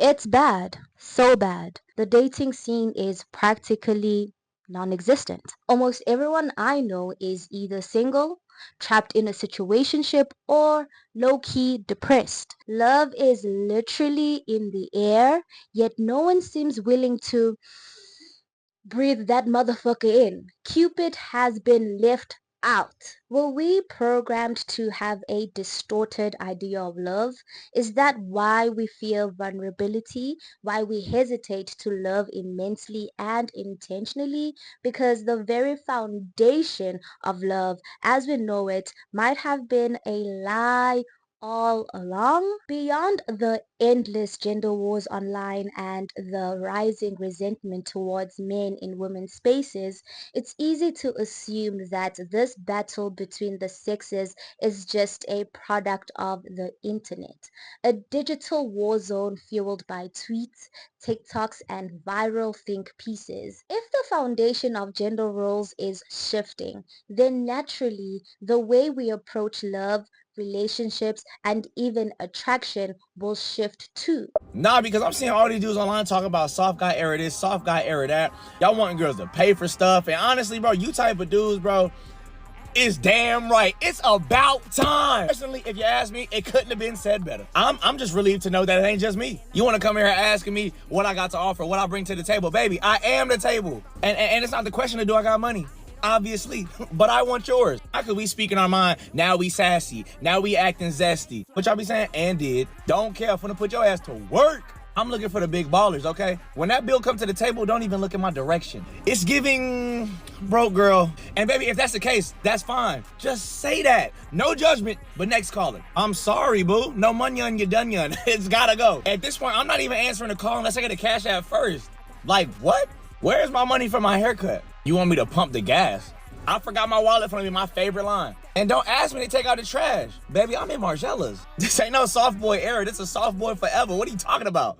It's bad, so bad. The dating scene is practically non existent. Almost everyone I know is either single, trapped in a situationship, or low key depressed. Love is literally in the air, yet no one seems willing to breathe that motherfucker in. Cupid has been left out. Were we programmed to have a distorted idea of love? Is that why we fear vulnerability? Why we hesitate to love immensely and intentionally? Because the very foundation of love as we know it might have been a lie all along. Beyond the endless gender wars online and the rising resentment towards men in women's spaces, it's easy to assume that this battle between the sexes is just a product of the internet, a digital war zone fueled by tweets, TikToks, and viral think pieces. If the foundation of gender roles is shifting, then naturally the way we approach love, relationships, and even attraction will shift too. Nah, because I'm seeing all these dudes online talking about soft guy era this, soft guy era that. Y'all wanting girls to pay for stuff. And honestly, bro, you type of dudes, bro, is damn right. It's about time. Personally, if you ask me, it couldn't have been said better. I'm just relieved to know that it ain't just me. You want to come here asking me what I got to offer, what I bring to the table. Baby, I am the table. And it's not the question of do I got money? Obviously, but I want yours. How could we speak in our mind? Now we sassy. Now we acting zesty. What y'all be saying? And did. Don't care. I'm finna put your ass to work. I'm looking for the big ballers, okay? When that bill come to the table, don't even look in my direction. It's giving broke girl. And baby, if that's the case, that's fine. Just say that. No judgment, but next caller. I'm sorry, boo. No money on your dunion. It's gotta go. At this point, I'm not even answering the call unless I get a cash app first. Like, what? Where's my money for my haircut? You want me to pump the gas? I forgot my wallet for me, my favorite line. And don't ask me to take out the trash. Baby, I'm in Margellas. This ain't no soft boy era. This is soft boy forever. What are you talking about?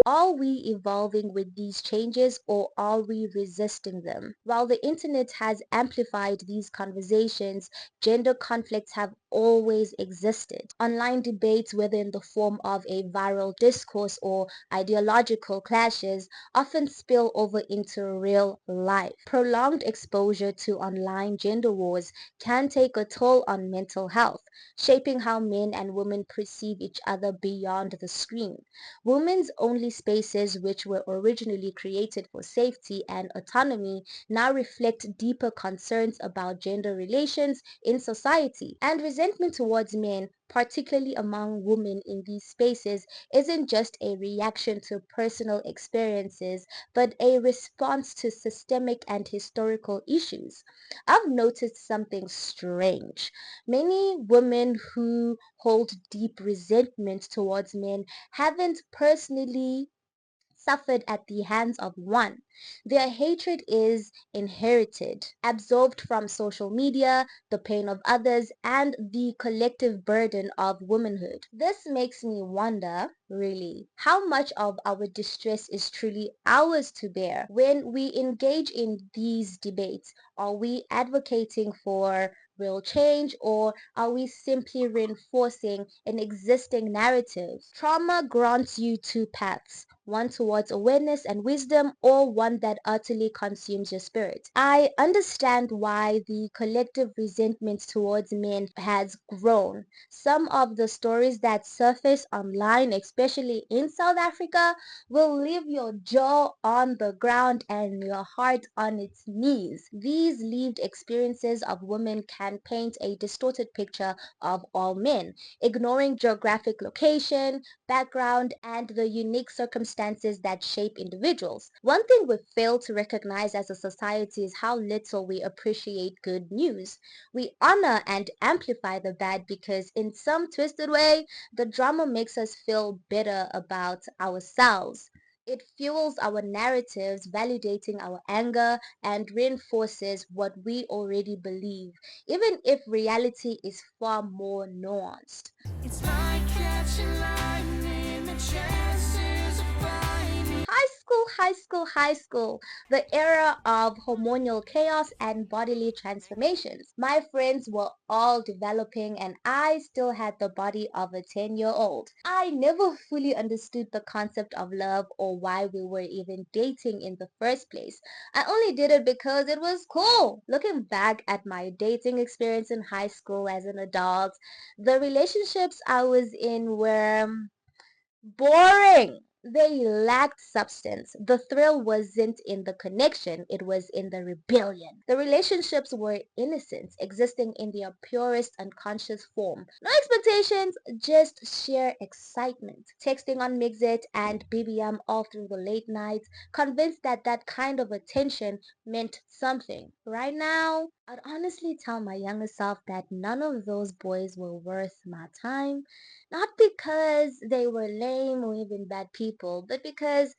Are we evolving with these changes or are we resisting them? While the internet has amplified these conversations, gender conflicts have always existed. Online debates, whether in the form of a viral discourse or ideological clashes, often spill over into real life. Prolonged exposure to online gender wars can take a toll on mental health, shaping how men and women perceive each other beyond the screen. Women's only spaces, which were originally created for safety and autonomy, now reflect deeper concerns about gender relations in society. And resentment towards men, particularly among women in these spaces, isn't just a reaction to personal experiences, but a response to systemic and historical issues. I've noticed something strange. Many women who hold deep resentment towards men haven't personally suffered at the hands of one. Their hatred is inherited, absorbed from social media, the pain of others, and the collective burden of womanhood. This makes me wonder, really, how much of our distress is truly ours to bear. When we engage in these debates, are we advocating for real change or are we simply reinforcing an existing narrative? Trauma grants you two paths, one towards awareness and wisdom or one that utterly consumes your spirit. I understand why the collective resentment towards men has grown. Some of the stories that surface online, especially in South Africa, will leave your jaw on the ground and your heart on its knees. These lived experiences of women can paint a distorted picture of all men, ignoring geographic location, background, and the unique circumstances that shape individuals. One thing we fail to recognize as a society is how little we appreciate good news. We honor and amplify the bad because in some twisted way, the drama makes us feel better about ourselves. It fuels our narratives, validating our anger, and reinforces what we already believe, even if reality is far more nuanced. It's like catching lightning, the chances of finding. High school high school, the era of hormonal chaos and bodily transformations. My friends were all developing and I still had the body of a 10-year-old. I never fully understood the concept of love or why we were even dating in the first place. I only did it because it was cool. Looking back at my dating experience in high school as an adult, the relationships I was in were boring. They lacked substance. The thrill wasn't in the connection, it was in the rebellion. The relationships were innocent, existing in their purest unconscious form. No expectations, just sheer excitement. Texting on Mixit and BBM all through the late nights, convinced that that kind of attention meant something. Right now, I'd honestly tell my younger self that none of those boys were worth my time, not because they were lame or even bad people, but because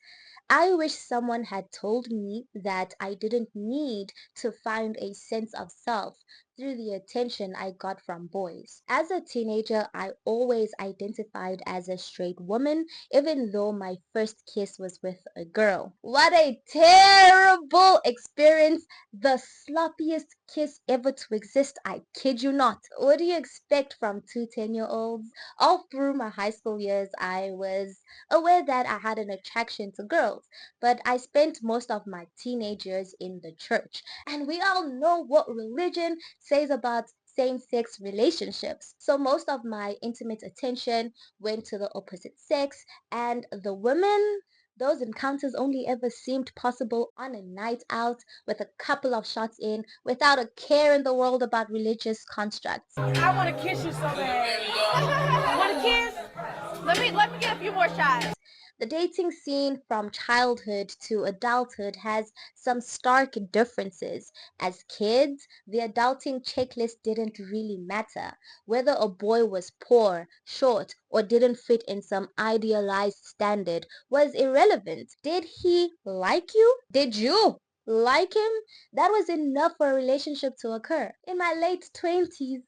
I wish someone had told me that I didn't need to find a sense of self through the attention I got from boys. As a teenager, I always identified as a straight woman, even though my first kiss was with a girl. What a terrible experience! The sloppiest kiss ever to exist, I kid you not. What do you expect from two 10-year-olds? All through my high school years, I was aware that I had an attraction to girls, but I spent most of my teenage years in the church. And we all know what religion says about same-sex relationships. So most of my intimate attention went to the opposite sex, and the women, those encounters only ever seemed possible on a night out with a couple of shots in without a care in the world about religious constructs. I want to kiss you so bad. Want to kiss? Let me get a few more shots. The dating scene from childhood to adulthood has some stark differences. As kids, the adulting checklist didn't really matter. Whether a boy was poor, short, or didn't fit in some idealized standard was irrelevant. Did he like you? Did you like him? That was enough for a relationship to occur. In my late 20s,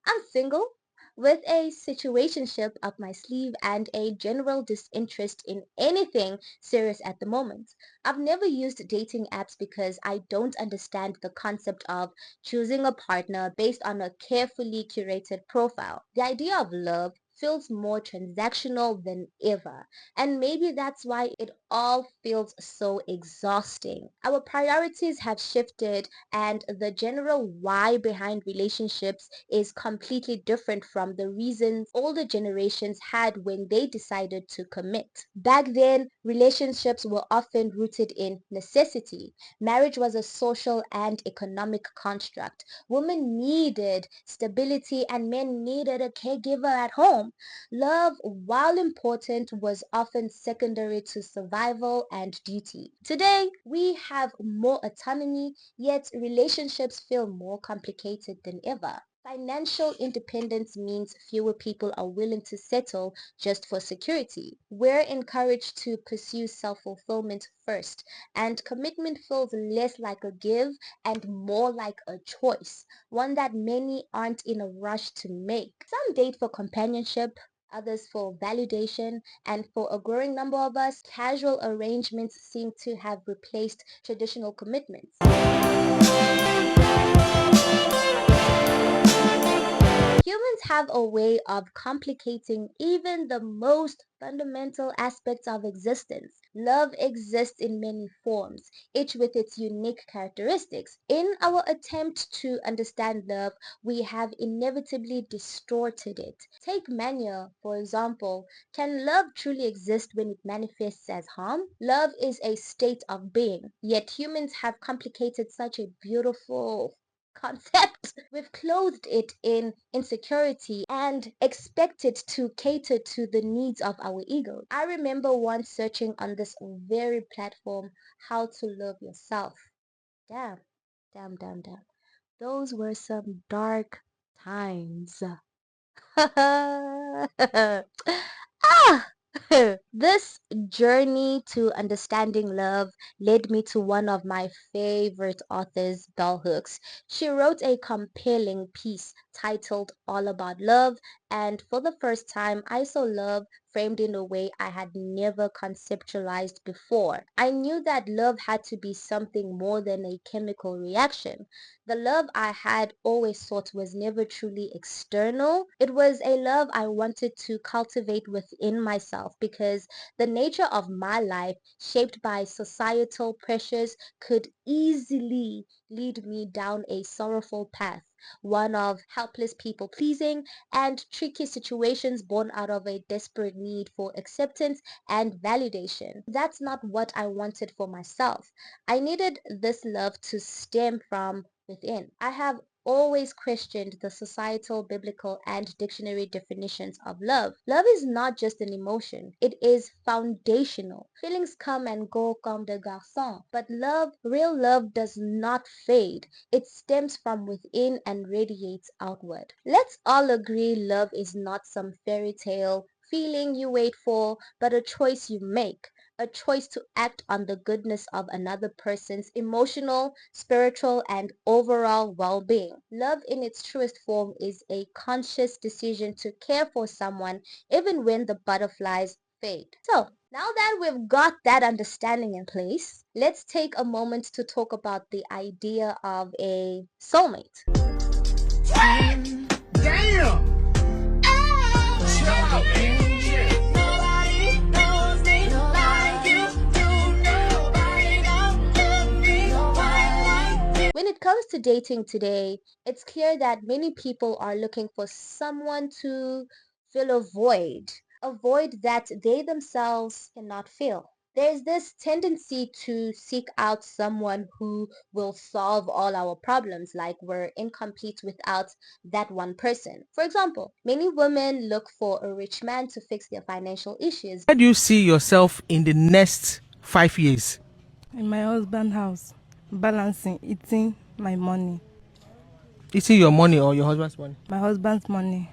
I'm single with a situationship up my sleeve and a general disinterest in anything serious at the moment. I've never used dating apps because I don't understand the concept of choosing a partner based on a carefully curated profile. The idea of love feels more transactional than ever, and maybe that's why it all feels so exhausting. Our priorities have shifted, and the general why behind relationships is completely different from the reasons older generations had when they decided to commit. Back then, relationships were often rooted in necessity. Marriage was a social and economic construct. Women needed stability and men needed a caregiver at home. Love, while important, was often secondary to survival and duty. Today, we have more autonomy, yet relationships feel more complicated than ever. Financial independence means fewer people are willing to settle just for security. We're encouraged to pursue self-fulfillment first, and commitment feels less like a give and more like a choice, one that many aren't in a rush to make. Some date for companionship, others for validation, and for a growing number of us, casual arrangements seem to have replaced traditional commitments. Humans have a way of complicating even the most fundamental aspects of existence. Love exists in many forms, each with its unique characteristics. In our attempt to understand love, we have inevitably distorted it. Take mania, for example. Can love truly exist when it manifests as harm? Love is a state of being, yet humans have complicated such a beautiful concept. We've clothed it in insecurity and expected to cater to the needs of our ego. I remember once searching on this very platform how to love yourself. Damn, damn, damn, damn. Those were some dark times. Ah! This journey to understanding love led me to one of my favorite authors, Bell Hooks. She wrote a compelling piece titled All About Love, and for the first time, I saw love framed in a way I had never conceptualized before. I knew that love had to be something more than a chemical reaction. The love I had always thought was never truly external. It was a love I wanted to cultivate within myself because the nature of my life, shaped by societal pressures, could easily lead me down a sorrowful path, one of helpless people pleasing and tricky situations born out of a desperate need for acceptance and validation. That's not what I wanted for myself. I needed this love to stem from within. I have always questioned the societal, biblical, and dictionary definitions of love. Love is not just an emotion, it is foundational. Feelings come and go comme des garçons, but love, real love, does not fade. It stems from within and radiates outward. Let's all agree love is not some fairy tale feeling you wait for, but a choice you make, a choice to act on the goodness of another person's emotional, spiritual, and overall well-being. Love in its truest form is a conscious decision to care for someone even when the butterflies fade. So, now that we've got that understanding in place, let's take a moment to talk about the idea of a soulmate. Damn! When it comes to dating today, it's clear that many people are looking for someone to fill a void that they themselves cannot fill. There's this tendency to seek out someone who will solve all our problems, like we're incomplete without that one person. For example, many women look for a rich man to fix their financial issues. Where do you see yourself in the next 5 years? In my husband's house, balancing, eating my money, Eating your money or your husband's money? my husband's money.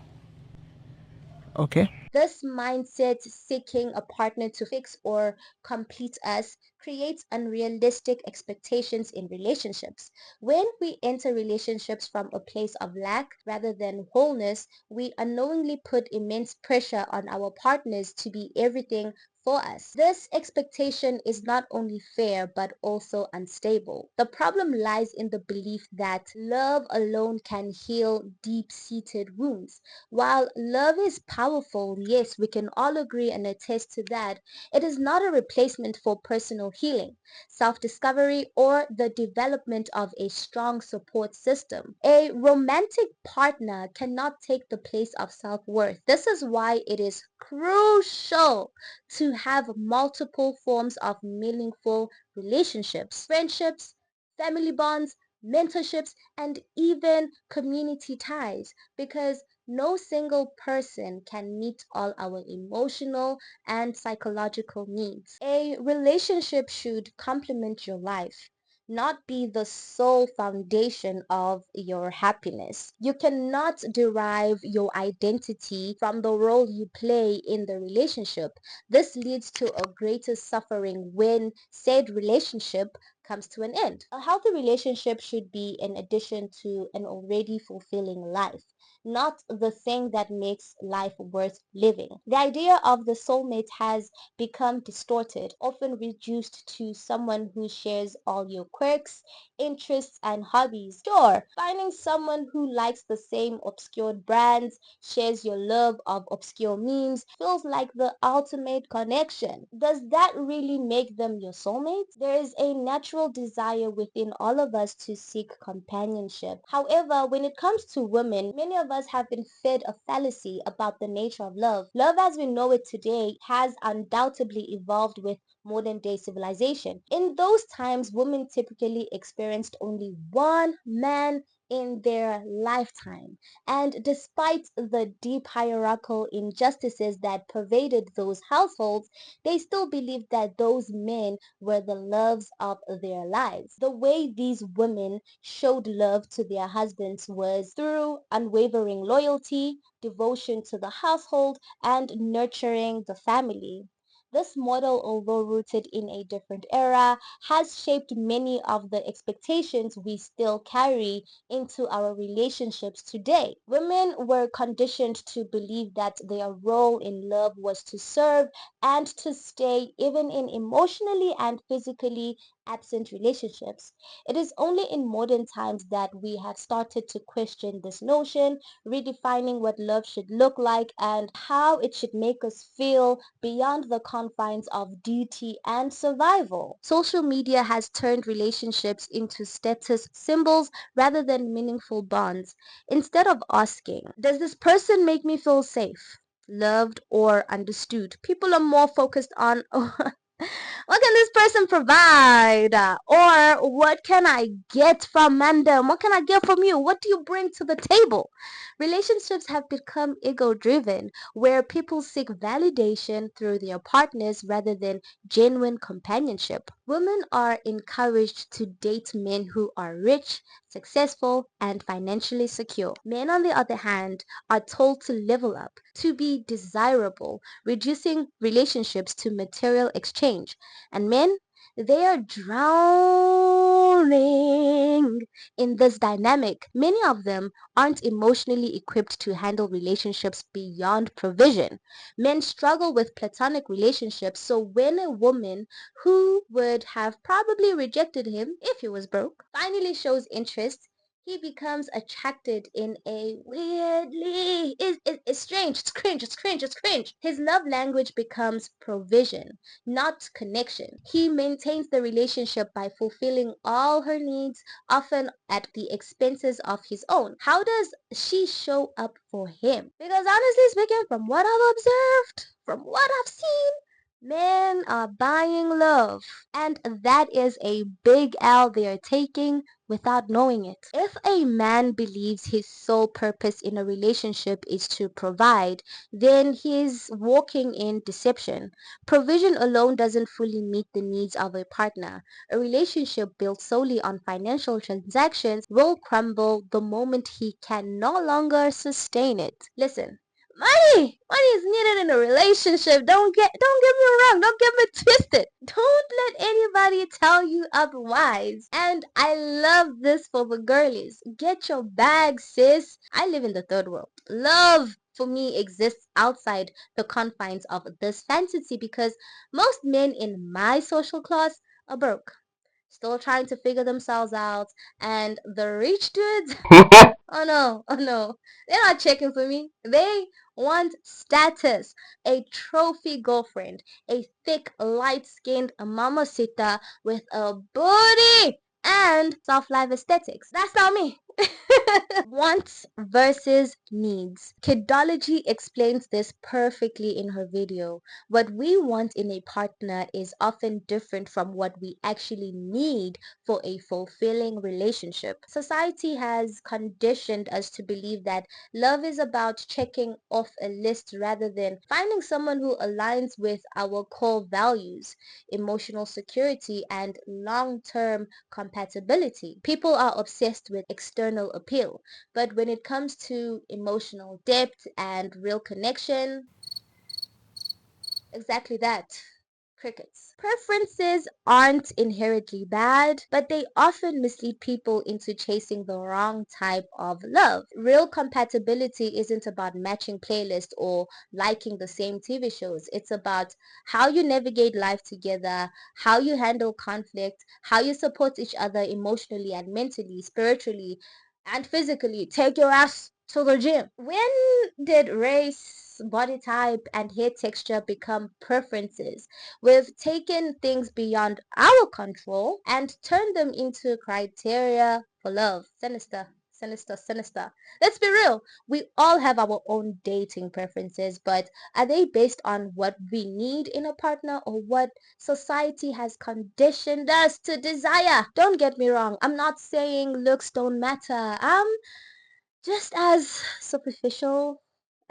Okay. This mindset, seeking a partner to fix or complete us, creates unrealistic expectations in relationships. When we enter relationships from a place of lack rather than wholeness, we unknowingly put immense pressure on our partners to be everything for us. This expectation is not only fair but also unstable. The problem lies in the belief that love alone can heal deep-seated wounds. While love is powerful, yes, we can all agree and attest to that, it is not a replacement for personal healing, self-discovery, or the development of a strong support system. A romantic partner cannot take the place of self-worth. This is why it is crucial to have multiple forms of meaningful relationships, friendships, family bonds, mentorships, and even community ties, because no single person can meet all our emotional and psychological needs. A relationship should complement your life, not be the sole foundation of your happiness. You cannot derive your identity from the role you play in the relationship. This leads to a greater suffering when said relationship comes to an end. A healthy relationship should be an addition to an already fulfilling life, not the thing that makes life worth living. The idea of the soulmate has become distorted, often reduced to someone who shares all your quirks, interests, and hobbies. Sure, finding someone who likes the same obscure brands, shares your love of obscure memes, feels like the ultimate connection. Does that really make them your soulmate? There is a natural desire within all of us to seek companionship. However, when it comes to women, many of us have been fed a fallacy about the nature of love. Love as we know it today has undoubtedly evolved with modern day civilization. In those times, women typically experienced only one man in their lifetime. And despite the deep hierarchical injustices that pervaded those households, they still believed that those men were the loves of their lives. The way these women showed love to their husbands was through unwavering loyalty, devotion to the household, and nurturing the family. This model, although rooted in a different era, has shaped many of the expectations we still carry into our relationships today. Women were conditioned to believe that their role in love was to serve and to stay even in emotionally and physically absent relationships. It is only in modern times that we have started to question this notion, redefining what love should look like and how it should make us feel beyond the confines of duty and survival. Social media has turned relationships into status symbols rather than meaningful bonds. Instead of asking, does this person make me feel safe, loved, or understood? People are more focused on, what can this person provide? Or what can I get from Mandem? What can I get from you? What do you bring to the table? Relationships have become ego driven, where people seek validation through their partners rather than genuine companionship. Women are encouraged to date men who are rich, successful, and financially secure. Men, on the other hand, are told to level up, to be desirable, reducing relationships to material exchange. And men, they are drowning in this dynamic. Many of them aren't emotionally equipped to handle relationships beyond provision. Men struggle with platonic relationships, so when a woman who would have probably rejected him if he was broke finally shows interest, he becomes attracted in a weirdly it's strange, it's cringe, it's cringe, it's cringe. His love language becomes provision, not connection. He maintains the relationship by fulfilling all her needs, often at the expenses of his own. How does she show up for him? Because honestly speaking, from what I've observed, from what I've seen, men are buying love. And that is a big L they are taking without knowing it. If a man believes his sole purpose in a relationship is to provide, then he's walking in deception. Provision alone doesn't fully meet the needs of a partner. A relationship built solely on financial transactions will crumble the moment he can no longer sustain it. Listen, money is needed in a relationship. Don't get me wrong. Don't get me twisted. Don't let anybody tell you otherwise. And I love this for the girlies. Get your bag, sis. I live in the third world. Love for me exists outside the confines of this fantasy because most men in my social class are broke, still trying to figure themselves out, and the rich dudes, oh no, oh no. They're not checking for me. They want status, a trophy girlfriend, a thick, light-skinned mamacita with a booty and soft life aesthetics. That's not me. Wants versus needs. Kidology explains this perfectly in her video. What we want in a partner is often different from what we actually need for a fulfilling relationship. Society has conditioned us to believe that love is about checking off a list rather than finding someone who aligns with our core values, emotional security, and long-term compatibility. People are obsessed with external appeal, but when it comes to emotional depth and real connection, exactly that. Crickets. Preferences aren't inherently bad, but they often mislead people into chasing the wrong type of love. Real compatibility isn't about matching playlists or liking the same TV shows. It's about how you navigate life together, how you handle conflict, how you support each other emotionally and mentally, spiritually, and physically. Take your ass to the gym. When did race, body type, and hair texture become preferences? We've taken things beyond our control and turned them into criteria for love. Sinister. Sinister, sinister. Let's be real. We all have our own dating preferences, but are they based on what we need in a partner or what society has conditioned us to desire? Don't get me wrong. I'm not saying looks don't matter. I'm just as superficial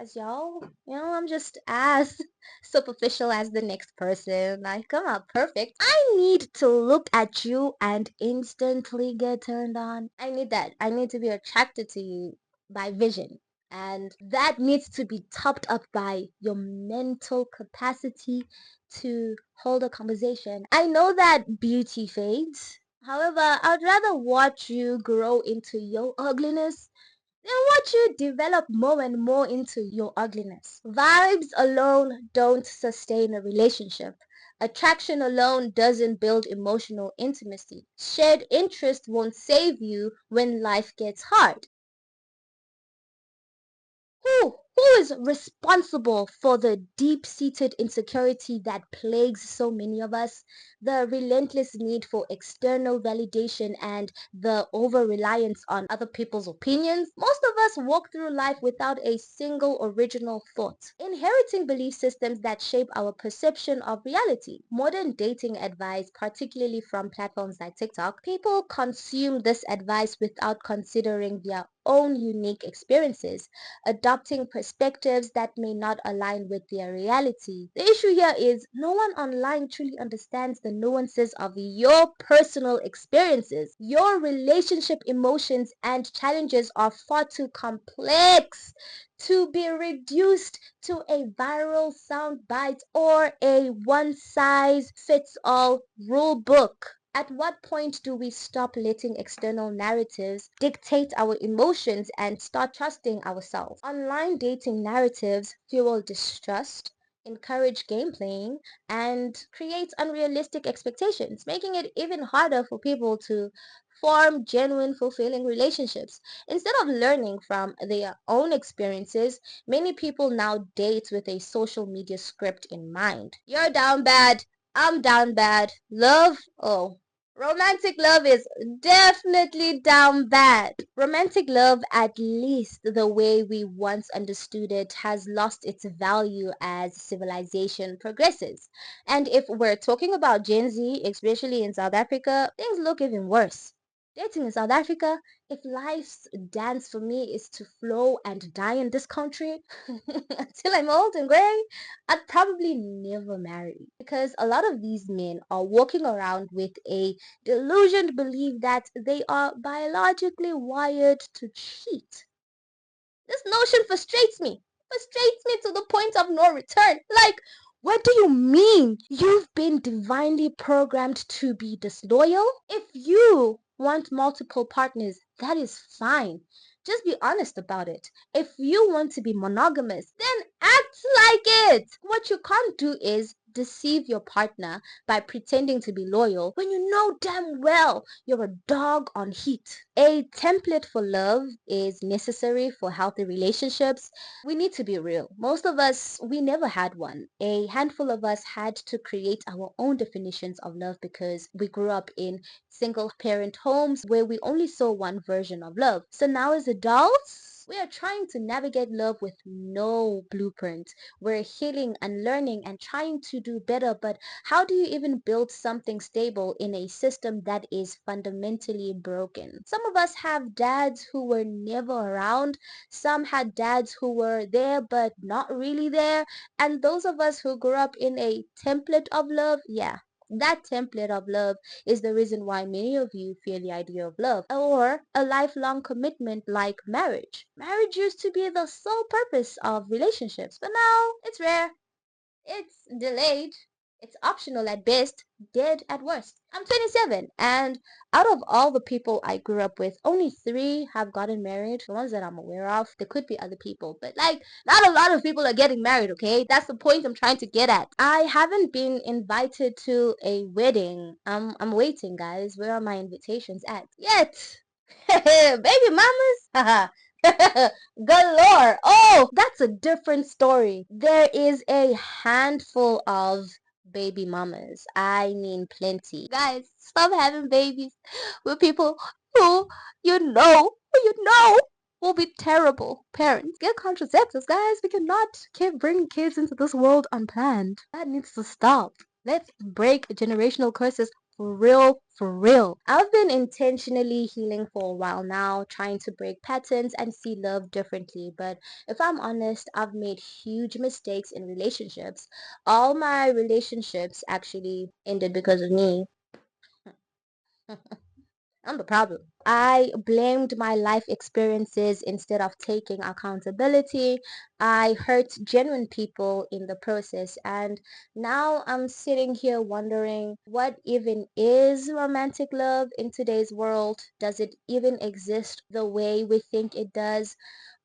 as y'all. I'm just as superficial as the next person. Like, I'm not perfect. I need to look at you and instantly get turned on. I need that. I need to be attracted to you by vision. And that needs to be topped up by your mental capacity to hold a conversation. I know that beauty fades. However, I'd rather watch you grow into your ugliness than watch you develop more and more into your ugliness. Vibes alone don't sustain a relationship. Attraction alone doesn't build emotional intimacy. Shared interest won't save you when life gets hard. Who is responsible for the deep-seated insecurity that plagues so many of us? The relentless need for external validation and the over-reliance on other people's opinions? Most of us walk through life without a single original thought, inheriting belief systems that shape our perception of reality. Modern dating advice, particularly from platforms like TikTok, people consume this advice without considering their own unique experiences, adopting perspectives that may not align with their reality. The issue here is no one online truly understands the nuances of your personal experiences. Your relationship emotions and challenges are far too complex to be reduced to a viral soundbite or a one-size-fits-all rule book. At what point do we stop letting external narratives dictate our emotions and start trusting ourselves? Online dating narratives fuel distrust, encourage game playing, and create unrealistic expectations, making it even harder for people to form genuine, fulfilling relationships. Instead of learning from their own experiences, many people now date with a social media script in mind. You're down bad. I'm down bad. Love? Oh. Romantic love is definitely down bad. Romantic love, at least the way we once understood it, has lost its value as civilization progresses. And if we're talking about Gen Z, especially in South Africa, things look even worse. Dating in South Africa, if life's dance for me is to flow and die in this country until I'm old and gray, I'd probably never marry. Because a lot of these men are walking around with a delusioned belief that they are biologically wired to cheat. This notion frustrates me to the point of no return. Like, what do you mean you've been divinely programmed to be disloyal? If you want multiple partners, that is fine. Just be honest about it. If you want to be monogamous, then act like it. What you can't do is deceive your partner by pretending to be loyal when you know damn well you're a dog on heat. A template for love is necessary for healthy relationships. We need to be real. Most of us, we never had one. A handful of us had to create our own definitions of love because we grew up in single parent homes where we only saw one version of love. So now as adults, we are trying to navigate love with no blueprint. We're healing and learning and trying to do better, but how do you even build something stable in a system that is fundamentally broken? Some of us have dads who were never around. Some had dads who were there but not really there. And those of us who grew up in a template of love, yeah, that template of love is the reason why many of you fear the idea of love or a lifelong commitment like marriage. Marriage used to be the sole purpose of relationships, but now it's rare, it's delayed, it's optional at best, dead at worst. I'm 27, and out of all the people I grew up with, only 3 have gotten married. The ones that I'm aware of. There could be other people, but like, not a lot of people are getting married, okay? That's the point I'm trying to get at. I haven't been invited to a wedding. I'm waiting, guys. Where are my invitations at? Yet. Baby mamas? Galore. Oh, that's a different story. There is a handful of baby mamas. I mean, plenty. Guys, stop having babies with people who who you know will be terrible parents. Get contraceptives, guys. We cannot keep bringing kids into this world unplanned. That needs to stop. Let's break generational curses for real, for real. I've been intentionally healing for a while now, trying to break patterns and see love differently. But if I'm honest, I've made huge mistakes in relationships. All my relationships actually ended because of me. I'm the problem. I blamed my life experiences instead of taking accountability. I hurt genuine people in the process. And now I'm sitting here wondering what even is romantic love in today's world? Does it even exist the way we think it does?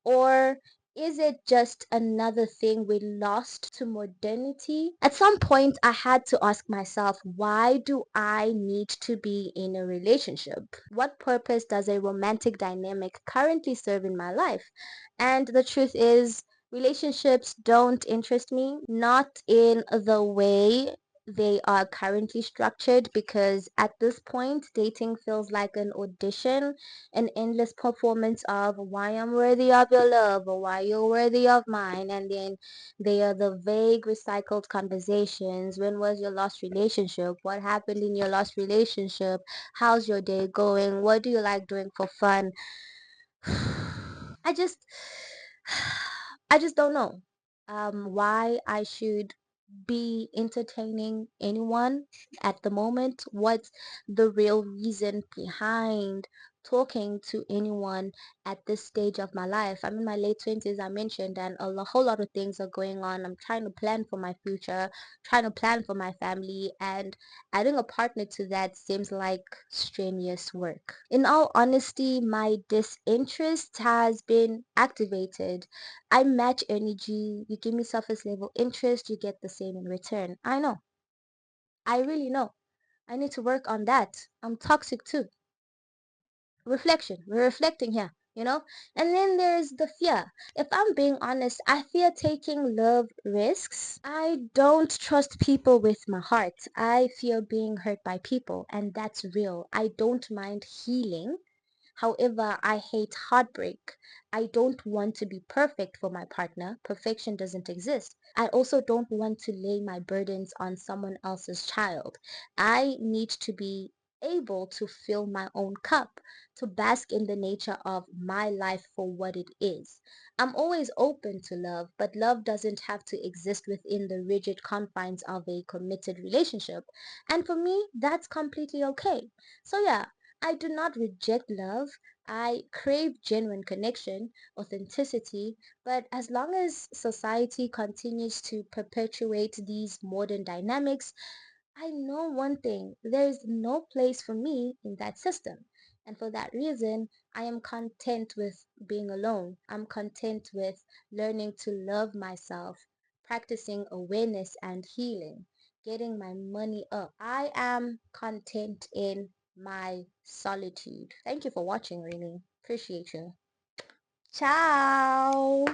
Or is it just another thing we lost to modernity? At some point, I had to ask myself, why do I need to be in a relationship? What purpose does a romantic dynamic currently serve in my life? And the truth is, relationships don't interest me, not in the way they are currently structured, because at this point dating feels like an audition, an endless performance of why I'm worthy of your love or why you're worthy of mine. And then they are the vague recycled conversations. When was your last relationship? What happened in your last relationship? How's your day going? What do you like doing for fun? I just I just don't know why I should be entertaining anyone at the moment. What's the real reason behind talking to anyone at this stage of my life? I'm in my late 20s, I mentioned, and whole lot of things are going on. I'm trying to plan for my future, trying to plan for my family, and adding a partner to that seems like strenuous work. In all honesty, my disinterest has been activated. I match energy. You give me surface level interest, you get the same in return. I know. I really know. I need to work on that. I'm toxic too. Reflection. We're reflecting here, you know? And then there's the fear. If I'm being honest, I fear taking love risks. I don't trust people with my heart. I fear being hurt by people, and that's real. I don't mind healing. However, I hate heartbreak. I don't want to be perfect for my partner. Perfection doesn't exist. I also don't want to lay my burdens on someone else's child. I need to be able to fill my own cup, to bask in the nature of my life for what it is. I'm always open to love, but love doesn't have to exist within the rigid confines of a committed relationship. And for me, that's completely okay. So yeah, I do not reject love. I crave genuine connection, authenticity, but as long as society continues to perpetuate these modern dynamics, I know one thing, there is no place for me in that system. And for that reason, I am content with being alone. I'm content with learning to love myself, practicing awareness and healing, getting my money up. I am content in my solitude. Thank you for watching, really. Appreciate you. Ciao.